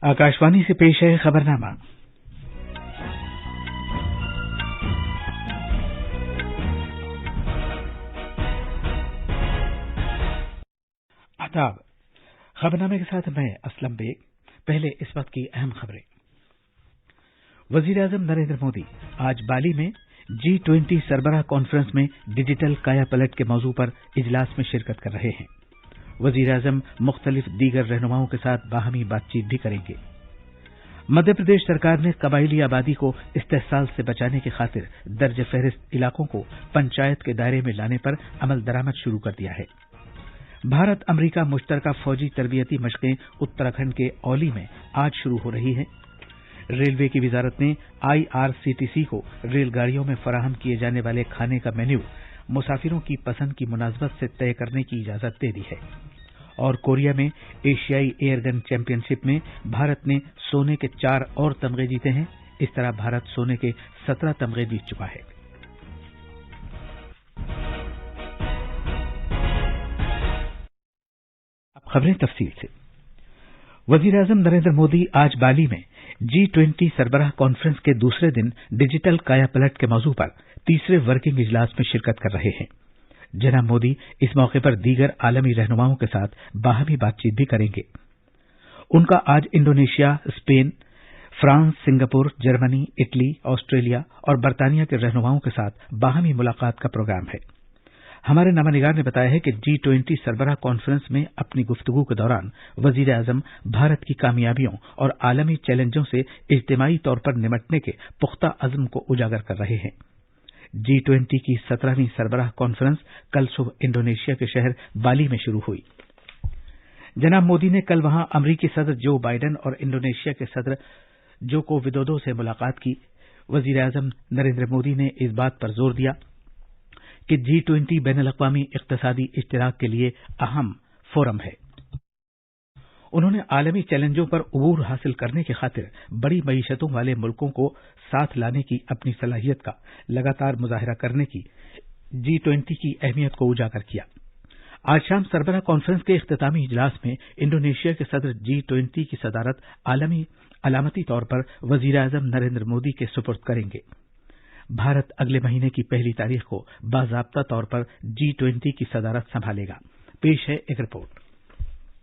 आकाशवाणी से पेश है खबरनामा। आदाब। खबरनामे के साथ मैं असलम बेग। पहले इस वक्त की अहम खबरें। वजीर-ए-आजम नरेंद्र मोदी आज बाली में G20 सरबराह कॉन्फ्रेंस में डिजिटल काया पलट के मौजू पर इजलास में शिरकत कर रहे हैं। वजीर-ए-आजम मुख्तलिफ दीगर रहनुमाओं के साथ बाहमी बातचीत भी करेंगे। मध्य प्रदेश सरकार ने कबाइली आबादी को इस्तेहसाल से बचाने की खातिर दर्ज फहरिस्त इलाकों को पंचायत के दायरे में लाने पर अमल दरामद शुरू कर दिया है। भारत अमरीका मुश्तरका फौजी तरबियती मशकें उत्तराखंड के औली में आज शुरू हो रही हैं। रेलवे की वजारत ने IRCTC को रेलगाड़ियों में फराहम किए जाने वाले खाने का मेन्यू मुसाफिरों की पसंद की मुनासबत से तय करने की इजाजत दे दी है। और कोरिया में एशियाई एयरगन चैंपियनशिप में भारत ने सोने के 4 और तमगे जीते हैं। इस तरह भारत सोने के 17 तमगे जीत चुका है। अब खबरें तफसील से। वजीर-ए-आजम नरेंद्र मोदी आज बाली में G20 सरबराह कॉन्फ्रेंस के दूसरे दिन डिजिटल काया पलट के मौजू पर तीसरे वर्किंग इजलास में शिरकत कर रहे हैं। जनाब मोदी इस मौके पर दीगर आलमी रहनुमाओं के साथ बाहमी बातचीत भी करेंगे। उनका आज Indonesia, Spain, France, Singapore, Germany, Italy, Australia और बरतानिया के रहनुमाओं के साथ बाहमी मुलाकात का प्रोग्राम है। हमारे नामानिगार ने बताया है कि G20 सरबराह कॉन्फ्रेंस में अपनी गुफ्तगू के दौरान वजीर-ए-आजम भारत की कामयाबियों और आलमी चैलेंजों से इज्तिमाई तौर पर निमटने के पुख्ता अज़्म को उजागर कर रहे हैं। G20 की 17वीं सरबराह कॉन्फ्रेंस कल सुबह इंडोनेशिया के शहर बाली में शुरू हुई। जनाब मोदी ने कल वहां अमरीकी सदर जो बाइडेन और इंडोनेशिया के सदर जोको विदोदो से मुलाकात की। वजीर-ए-आजम नरेंद्र मोदी ने इस बात पर जोर दिया कि G20 बैनुल-अक़वामी इक़्तिसादी इश्तिराक के लिए अहम फोरम है। उन्होंने आलमी चैलेंजों पर उबूर हासिल करने की खातिर बड़ी मईशतों वाले मुल्कों को साथ लाने की अपनी सलाहियत का लगातार मुजाहिरा करने की G20 की अहमियत को उजागर किया। आज शाम सरबराह कॉन्फ्रेंस के इख्तितामी इजलास में इंडोनेशिया के सदर G20 की सदारत आलमी अलामती तौर पर वजीर-ए-आजम नरेंद्र मोदी के सुपुर्द करेंगे। भारत अगले महीने की 1 तारीख को बाज़ाब्ता तौर पर G20 की सदारत संभालेगा। पेश है एक रिपोर्ट।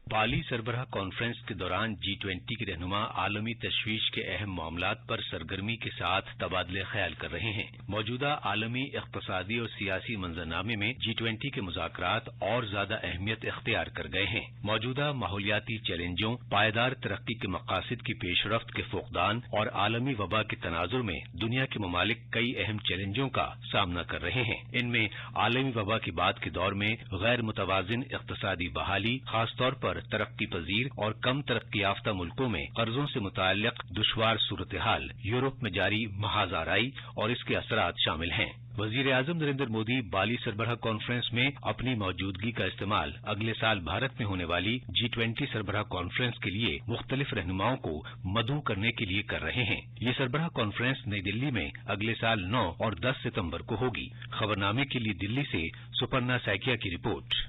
बाली सरबराह कॉन्फ्रेंस के दौरान G20 के रहनुमा आलमी तशवीश के अहम मामलात पर सरगर्मी के साथ तबादले ख्याल कर रहे हैं। मौजूदा आलमी इक़्तिसादी और सियासी मंजरनामे में G20 के मुज़ाकरात और ज्यादा अहमियत इख्तियार कर गए हैं। मौजूदा माहौलियाती चैलेंजों, पायदार तरक्की के मकासद की पेशरफ्त के फुक़दान और आलमी वबा के तनाजुर में दुनिया के ममालिक कई अहम चैलेंजों का सामना कर रहे हैं। इनमें आलमी वबा के बाद के दौर में गैर मुतवाज़िन इक़्तिसादी बहाली, खासतौर पर तरक्की पजीर और कम तरक्की याफ्ता मुल्कों में कर्जों से मुताल्लिक दुश्वार सूरत हाल, यूरोप में जारी महाजाराई और इसके असरात शामिल हैं। वजीर-ए-आजम नरेंद्र मोदी बाली सरबराह कॉन्फ्रेंस में अपनी मौजूदगी का इस्तेमाल अगले साल भारत में होने वाली G20 सरबराह कॉन्फ्रेंस के लिए मुख्तलिफ रहनुमाओं को मदऊ करने के लिए कर रहे हैं। ये सरबराह कॉन्फ्रेंस नई दिल्ली में अगले साल 9 और 10 सितंबर को होगी। खबरनामे के लिए दिल्ली से सुपर्णा सैकिया की रिपोर्ट।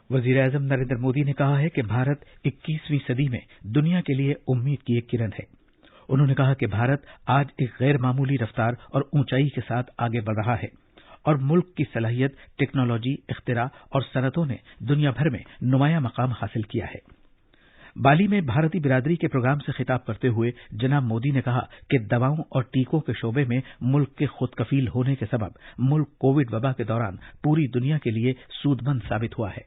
वजीर-ए-आजम नरेंद्र मोदी ने कहा है कि भारत 21वीं सदी में दुनिया के लिए उम्मीद की एक किरण है। उन्होंने कहा कि भारत आज एक गैर मामूली रफ्तार और ऊंचाई के साथ आगे बढ़ रहा है और मुल्क की सलाहियत, टेक्नोलॉजी, इख्तिरा और सनतों ने दुनिया भर में नुमाया मकाम हासिल किया है। बाली में भारतीय बिरादरी के प्रोग्राम से खिताब करते हुए जनाब मोदी ने कहा कि दवाओं और टीकों के शोबे में मुल्क के खुद कफील होने के सबब मुल्क कोविड वबा के दौरान पूरी दुनिया के लिए सूदमंद साबित हुआ है।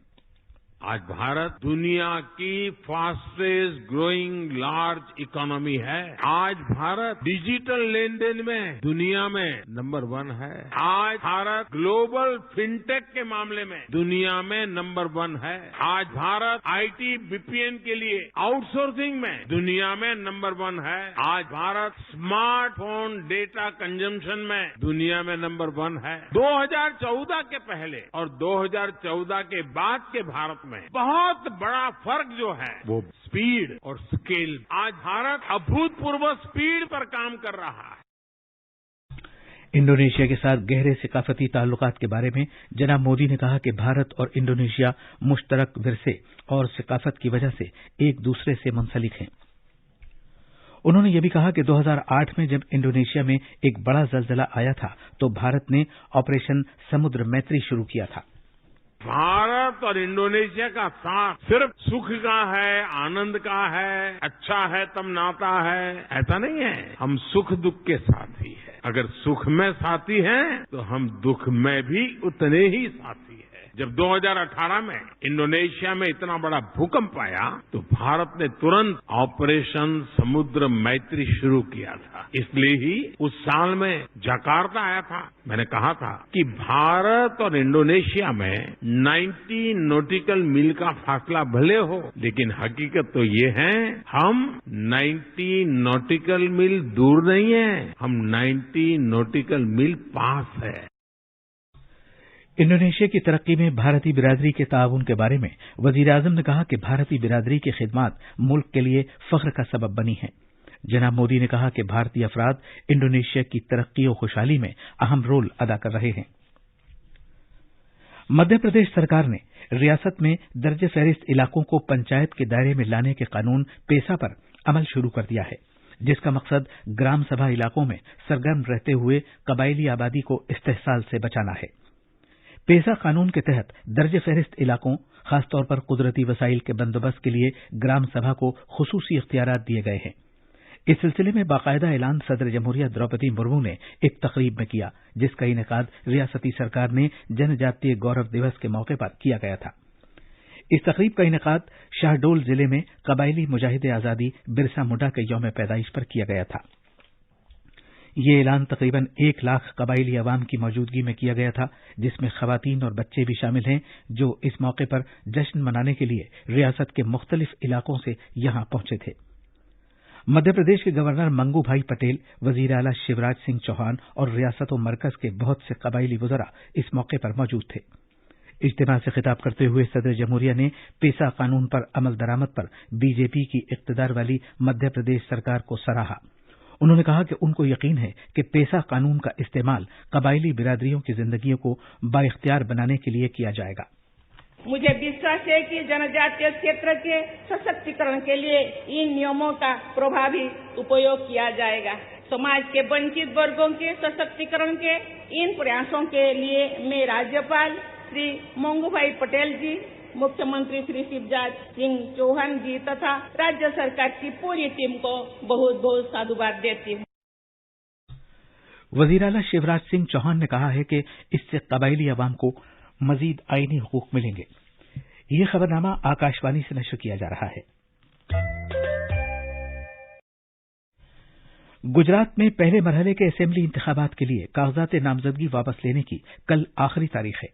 आज भारत दुनिया की फास्टेस्ट ग्रोइंग लार्ज इकोनॉमी है। आज भारत डिजिटल लेन देन में दुनिया में नंबर 1 है। आज भारत ग्लोबल फिनटेक के मामले में दुनिया में नंबर 1 है। आज भारत IT BPN के लिए आउटसोर्सिंग में दुनिया में नंबर 1 है। आज भारत स्मार्टफोन डेटा कंजम्पशन में दुनिया में नंबर 1 है। 2014 के पहले और 2014 के बाद के भारत में बहुत बड़ा फर्क जो है वो स्पीड और स्केल। आज भारत अभूतपूर्व स्पीड पर काम कर रहा है। इंडोनेशिया के साथ गहरे सकाफती ताल्लुकात के बारे में जनाब मोदी ने कहा कि भारत और इंडोनेशिया मुश्तरक विरसे और सकाफत की वजह से एक दूसरे से मुंसलिक हैं। उन्होंने यह भी कहा कि 2008 में जब इंडोनेशिया में एक बड़ा ज़लज़ला आया था तो भारत ने ऑपरेशन समुद्र मैत्री शुरू किया था। भारत और इंडोनेशिया का साथ सिर्फ सुख का है, आनंद का है, अच्छा है तब नाता है, ऐसा नहीं है। हम सुख दुख के साथी हैं। अगर सुख में साथी हैं तो हम दुख में भी उतने ही साथी हैं। जब 2018 में इंडोनेशिया में इतना बड़ा भूकंप आया तो भारत ने तुरंत ऑपरेशन समुद्र मैत्री शुरू किया था। इसलिए ही उस साल में जकार्ता आया था। मैंने कहा था कि भारत और इंडोनेशिया में 90 नॉटिकल मील का फासला भले हो, लेकिन हकीकत तो ये है हम 90 नॉटिकल मील दूर नहीं है, हम 90 नॉटिकल मील पास है। इंडोनेशिया की तरक्की में भारतीय बिरादरी के ताउन के बारे में वजीर-ए-आजम ने कहा कि भारतीय बिरादरी की खिदमात मुल्क के लिए फख्र का सबब बनी है। जनाब मोदी ने कहा कि भारतीय अफराद इंडोनेशिया की तरक्की और खुशहाली में अहम रोल अदा कर रहे हैं। मध्य प्रदेश सरकार ने रियासत में दर्ज फहरिस्त इलाकों को पंचायत के दायरे में लाने के कानून पेसा पर अमल शुरू कर दिया है, जिसका मकसद ग्राम सभा इलाकों में सरगर्म रहते हुए कबायली आबादी को इस्तेहसाल से बचाना है। पेसा कानून के तहत दर्ज फहरिस्त इलाकों, खासतौर पर कुदरती वसाइल के बंदोबस्त के लिए ग्राम सभा को खुसूसी इख्तियारात दिए गए हैं। इस सिलसिले में बाकायदा ऐलान सदर जमहूरिया द्रौपदी मुर्मू ने एक तकरीब में किया, जिसका इनेकाद रियासती सरकार ने जनजातीय गौरव दिवस के मौके पर किया गया था। इस तकरीब का इनेकाद शाहडोल जिले में कबायली मुजाहिद आजादी बिरसा मुंडा के यौम पैदाइश पर किया गया था। ये ऐलान तकरीबन 1 लाख कबायली अवाम की मौजूदगी में किया गया था, जिसमें खवातीन और बच्चे भी शामिल हैं, जो इस मौके पर जश्न मनाने के लिए रियासत के मुख्तलिफ इलाकों से यहां पहुंचे थे। मध्य प्रदेश के गवर्नर मंगू भाई पटेल, वजीर आला शिवराज सिंह चौहान और रियासत और मरकज के बहुत से कबायली वुज़रा इस मौके पर मौजूद थे। इज्तिमा से खिताब करते हुए सदर जमहूरिया ने पेसा कानून पर अमल दरामद पर बीजेपी की इक़्तिदार वाली मध्य प्रदेश सरकार को सराहा। उन्होंने कहा कि उनको यकीन है कि पेसा कानून का इस्तेमाल कबायली बिरादरियों की जिंदगियों को बाइख्तियार बनाने के लिए किया जाएगा। मुझे विश्वास है कि जनजातीय क्षेत्र के सशक्तिकरण के लिए इन नियमों का प्रभावी उपयोग किया जाएगा। समाज के वंचित वर्गों के सशक्तिकरण के इन प्रयासों के लिए मैं राज्यपाल श्री मंगू भाई पटेल जी, मुख्यमंत्री श्री शिवराज सिंह चौहान जी तथा राज्य सरकार की पूरी टीम को बहुत बहुत साधुवाद देती हूँ। वजीर आला शिवराज सिंह चौहान ने कहा है कि इससे कबायली अवाम को मजीद आईनी हुकूक मिलेंगे। ये खबरनामा आकाशवाणी से नशर किया जा रहा है। गुजरात में पहले मरहले के असेंबली इंतखाबात के लिए कागजात नामजदगी वापस लेने की कल आखिरी तारीख है।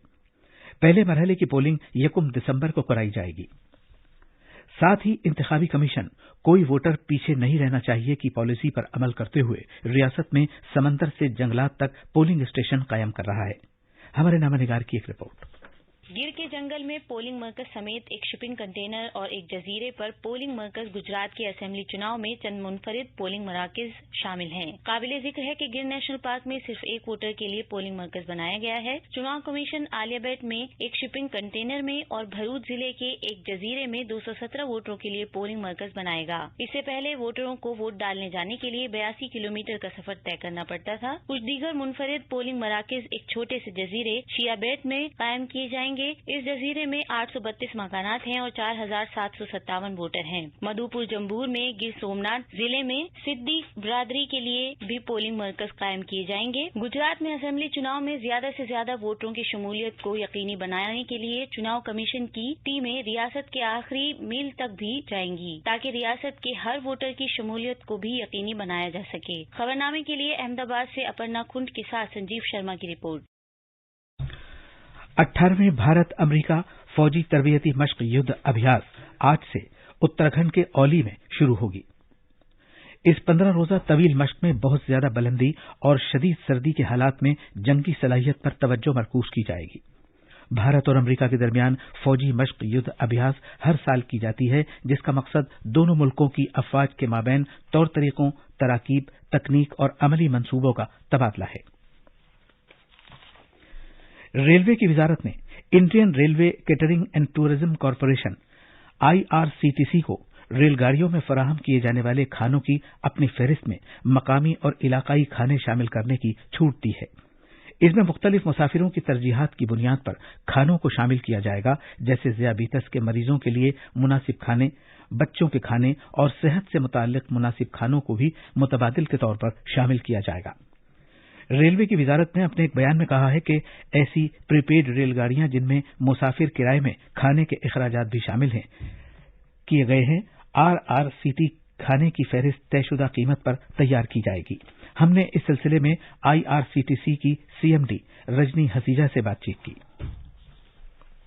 पहले मरहले की पोलिंग 1 दिसंबर को कराई जाएगी। साथ ही इंतखाबी कमीशन कोई वोटर पीछे नहीं रहना चाहिए की पॉलिसी पर अमल करते हुए रियासत में समंदर से जंगलात तक पोलिंग स्टेशन कायम कर रहा है। हमारे नामानिगार की एक रिपोर्ट। गिर के जंगल में पोलिंग मरकज समेत एक शिपिंग कंटेनर और एक जजीरे पर पोलिंग मरकज गुजरात के असेंबली चुनाव में चंद मुनफरिद पोलिंग मराकज शामिल हैं। काबिले जिक्र है कि गिर नेशनल पार्क में सिर्फ एक वोटर के लिए पोलिंग मरकज बनाया गया है। चुनाव कमीशन आलियाबेट में एक शिपिंग कंटेनर में और भरूच जिले के एक जजीरे में 217 वोटरों के लिए पोलिंग मरकज बनाएगा। इससे पहले वोटरों को वोट डालने जाने के लिए 82 किलोमीटर का सफर तय करना पड़ता था। कुछ दीगर मुनफरिद पोलिंग मराकज एक छोटे से जजीरे शियाबेट में कायम किए जाएंगे। इस जजीरे में 832 मकानात हैं और 4757 वोटर हैं। मधुपुर जम्बूर में गिर सोमनाथ जिले में सिद्दी बिरादरी के लिए भी पोलिंग मरकज कायम किए जाएंगे। गुजरात में असेंबली चुनाव में ज्यादा से ज्यादा वोटरों की शमूलियत को यकीनी बनाने के लिए चुनाव कमीशन की टीमें रियासत के आखिरी मील तक भी जाएंगी, ताकि रियासत के हर वोटर की शमूलियत को भी यकीनी बनाया जा सके। खबरनामे के लिए अहमदाबाद से अपर्णा खुंड के साथ संजीव शर्मा की रिपोर्ट। 18वें भारत अमेरिका फौजी तरबियती मश्क युद्ध अभ्यास आज से उत्तराखंड के औली में शुरू होगी। इस 15 रोजा तवील मश्क में बहुत ज्यादा बुलंदी और शदीद सर्दी के हालात में जंगी सलाहियत पर तवज्जो मरकूज की जाएगी। भारत और अमेरिका के दरमियान फौजी मश्क युद्ध अभ्यास हर साल की जाती है, जिसका मकसद दोनों मुल्कों की अफवाज के माबैन तौर तरीकों, तराकीब, तकनीक और अमली मंसूबों का तबादला है। रेलवे की वजारत ने Indian railway catering and tourism corporation IRCTC को रेलगाड़ियों में फराहम किए जाने वाले खानों की अपनी फहरिस्त में मकामी और इलाकाई खाने शामिल करने की छूट दी है। इसमें मुख्तलिफ मुसाफिरों की तरजीहात की बुनियाद पर खानों को शामिल किया जाएगा, जैसे ज़ियाबीतस के मरीजों के लिए मुनासिब खाने, बच्चों के खाने और सेहत से मुताल्लिक मुनासिब खानों को भी मुतबादिल के तौर पर शामिल किया जाएगा। रेलवे की वजारत ने अपने एक बयान में कहा है कि ऐसी प्रीपेड रेलगाड़ियां जिनमें मुसाफिर किराए में खाने के अखराजात भी शामिल किए गए हैं, RRCT खाने की फहरिस्त तयशुदा कीमत पर तैयार की जाएगी। हमने इस सिलसिले में IRCTC की CMD रजनी हसीजा से बातचीत की।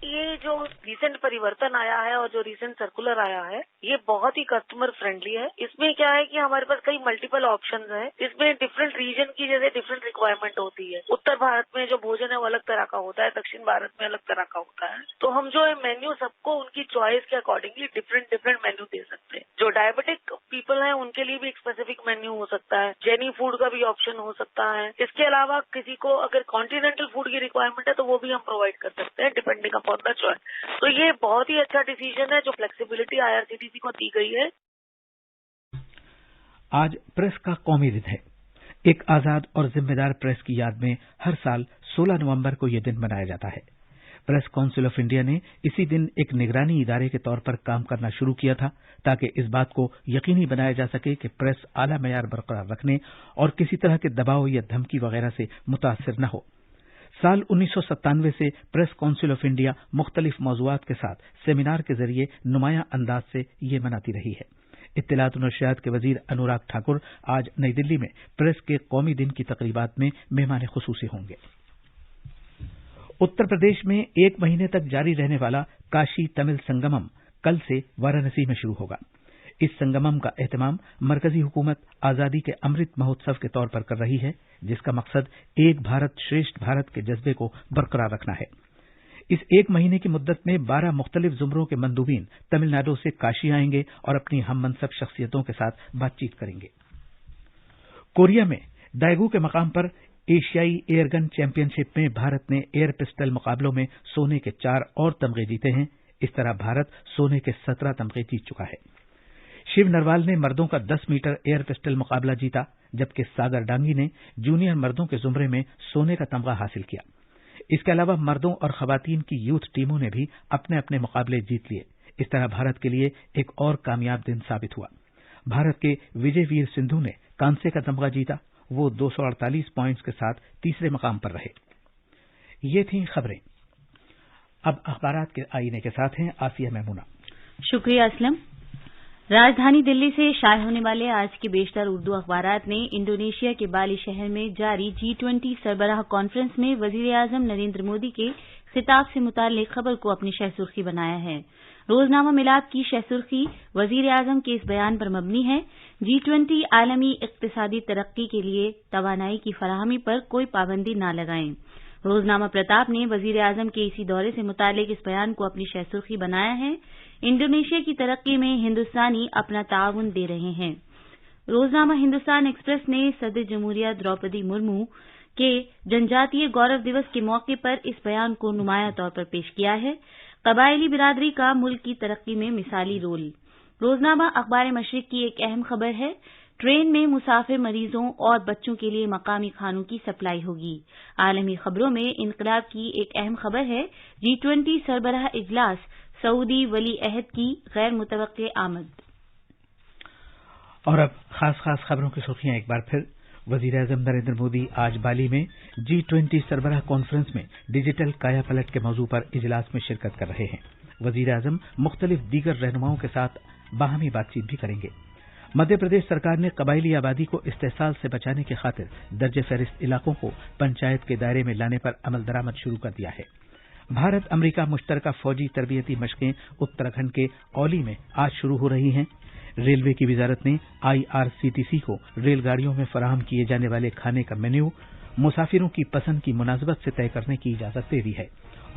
ये जो रिसेंट परिवर्तन आया है और जो रिसेंट सर्कुलर आया है, ये बहुत ही कस्टमर फ्रेंडली है। इसमें क्या है कि हमारे पास कई मल्टीपल ऑप्शंस हैं। इसमें डिफरेंट रीजन की जैसे डिफरेंट रिक्वायरमेंट होती है। उत्तर भारत में जो भोजन है वो अलग तरह का होता है, दक्षिण भारत में अलग तरह का होता है। तो हम जो है मेन्यू सबको उनकी चॉइस के अकॉर्डिंगली डिफरेंट मेन्यू दे सकते हैं। जो डायबिटिक पीपल हैं उनके लिए भी एक स्पेसिफिक मेन्यू हो सकता है, जैनी फूड का भी ऑप्शन हो सकता है। इसके अलावा किसी को अगर कॉन्टिनेंटल फूड की रिक्वायरमेंट है तो वो भी हम प्रोवाइड कर सकते हैं डिपेंडिंग अपॉन द चॉइस। तो ये बहुत ही अच्छा डिसीजन है जो फ्लेक्सिबिलिटी IRCTC को दी गई है। आज प्रेस का कौमी दिन है। एक आजाद और जिम्मेदार प्रेस की याद में हर साल 16 नवंबर को यह दिन मनाया जाता है। प्रेस काउंसिल ऑफ इंडिया ने इसी दिन एक निगरानी इदारे के तौर पर काम करना शुरू किया था, ताकि इस बात को यकीनी बनाया जा सके कि प्रेस आला मयार बरकरार रखने और किसी तरह के दबाव या धमकी वगैरह से मुतासिर न हो। साल 1997 से प्रेस काउंसिल ऑफ इंडिया मुख्तलिफ मौज़ूआत के साथ सेमिनार के जरिए नुमाया अंदाज से ये मनाती रही है। इत्तलात और नशरियात के वजीर अनुराग ठाकुर आज नई दिल्ली में प्रेस के कौमी दिन की तकरीबात में मेहमान खुसूसी होंगे। उत्तर प्रदेश में एक महीने तक जारी रहने वाला काशी तमिल संगमम कल से वाराणसी में शुरू होगा। इस संगमम का एहतमाम मरकजी हुकूमत आजादी के अमृत महोत्सव के तौर पर कर रही है, जिसका मकसद एक भारत श्रेष्ठ भारत के जज्बे को बरकरार रखना है। इस एक महीने की मुद्दत में 12 मुख्तलिफ जुमरों के मंदूबीन तमिलनाडु से काशी आएंगे और अपनी हम मनसब शख्सियतों के साथ बातचीत करेंगे। कोरिया में दाएगू के मकाम पर एशियाई एयरगन चैंपियनशिप में भारत ने एयर पिस्टल मुकाबलों में सोने के 4 और तमगे जीते हैं। इस तरह भारत सोने के 17 तमगे जीत चुका है। शिव नरवाल ने मर्दों का 10 मीटर एयर पिस्टल मुकाबला जीता, जबकि सागर डांगी ने जूनियर मर्दों के जुमरे में सोने का तमगा हासिल किया। इसके अलावा मर्दों और खवातीन की यूथ टीमों ने भी अपने अपने मुकाबले जीत लिए। इस तरह भारत के लिए एक और कामयाब दिन साबित हुआ। भारत के विजय वीर सिंधु ने कांसे का तमगा जीता। वो 248 पॉइंट्स के साथ तीसरे मकाम पर रहे। ये थीं खबरें। अब अखबारात के आईने के साथ हैं आसिया मैमूना। शुक्रिया असलम। राजधानी दिल्ली से शाये होने वाले आज के बेशतर उर्दू अखबारात ने इंडोनेशिया के बाली शहर में जारी G20 सरबराह कॉन्फ्रेंस में वजीर आजम नरेंद्र मोदी के खिताब से मुताल्लिक खबर को अपनी शह सुर्खी बनाया है। रोजनामा मिलाद की शह सुर्खी वजीर आजम के इस बयान पर मबनी है, G20 आलमी इक्तिसादी तरक्की के लिए तवानाई की फराहमी पर कोई पाबंदी न लगाएं। रोजनामा प्रताप ने वजीर आजम के इसी दौरे से मुताल्लिक इस बयान को अपनी शह सुर्खी बनाया है। इंडोनेशिया की तरक्की में हिंदुस्तानी अपना ताउन दे रहे हैं। रोजनामा हिंदुस्तान एक्सप्रेस ने सदर जमहूरिया द्रौपदी मुर्मू के जनजातीय गौरव दिवस के मौके पर इस बयान को नुमाया तौर पर पेश किया है। कबायली बिरादरी का मुल्क की तरक्की में मिसाली रोल। रोजनामा अखबार मशरिक की एक अहम खबर है, ट्रेन में मुसाफिर मरीजों और बच्चों के लिए मकामी खानों की सप्लाई होगी। आलमी खबरों में इनकलाब की एक अहम खबर है, G20 सरबराह इजलास, सऊदी वली अहद की गैर मुतवक्के आमद। और अब खास खबरों की सुर्खियां एक बार फिर। वजीर आजम नरेंद्र मोदी आज बाली में G20 सरबराह कॉन्फ्रेंस में डिजिटल काया पलट के मौजू पर इजलास में शिरकत कर रहे हैं। वजीर आजम मुख्तलिफ दीगर रहनुमाओं के साथ बाहमी बातचीत भी करेंगे। मध्य प्रदेश सरकार ने कबायली आबादी को इस्तेसाल से बचाने की खातिर दर्ज फहरिस्त इलाकों को पंचायत के दायरे में लाने पर अमल दरामद शुरू कर दिया है। भारत अमेरिका मुश्तरका फौजी तरबियती मशकें उत्तराखंड के औली में आज शुरू हो रही हैं। रेलवे की वजारत ने IRCTC को रेलगाड़ियों में फराहम किए जाने वाले खाने का मेन्यू मुसाफिरों की पसंद की मुनासबत से तय करने की इजाजत दे दी है।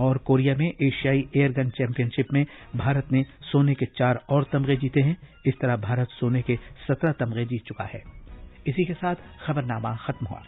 और कोरिया में एशियाई एयरगन चैंपियनशिप में भारत ने सोने के 4 और तमगे जीते हैं। इस तरह भारत सोने के 17 तमगे जीत चुका है। इसी के साथ खबरनामा खत्म हुआ।